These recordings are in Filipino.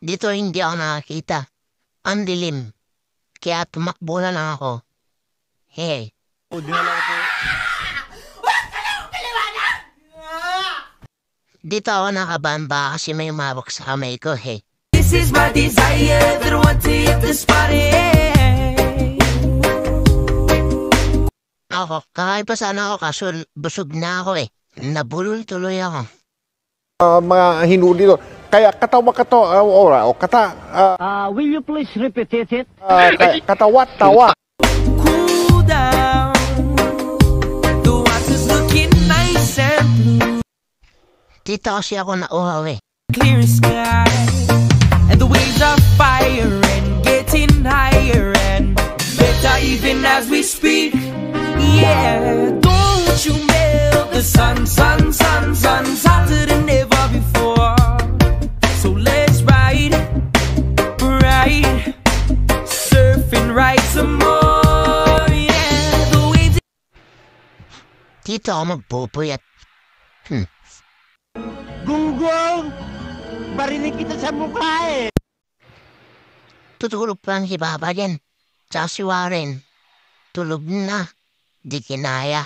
Dito hindi ako nakakita. Ang dilim. Kaya tumakbo na lang ako. Hey. O, dinala ko po. Dito ako nakabamba kasi may umawak sa kamay ko, hey. This is my desire that I want to hit this party. Ako, kakain pa sana ako kaso busog na ako eh. Nabulol tuloy ako. Mga hinuli doon. Kaya katawa kato, o kata, Will you please repeat it? katawat, tawa. Cool down. The water's looking nice and blue. Dito kasi ako nauhaw eh. Clear sky. And the waves are fire and getting higher and better even as we speak. Yeah, don't you melt the sun, sun, sun, sun's hotter than ever before. So let's ride, ride, surfing right some more. Yeah, the waves. Dito ako magpupuyat. Gunggong! Barinig kita sa mukha eh! Tutulog pa ang si Papa dyan. Tsaka si Warren. Tulog na. Di kinaya.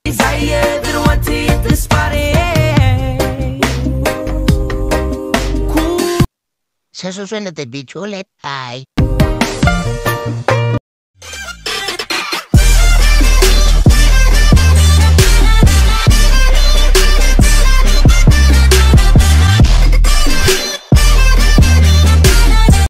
Desire that I want to hit this party. Cool. Sa susunod na video ulit ay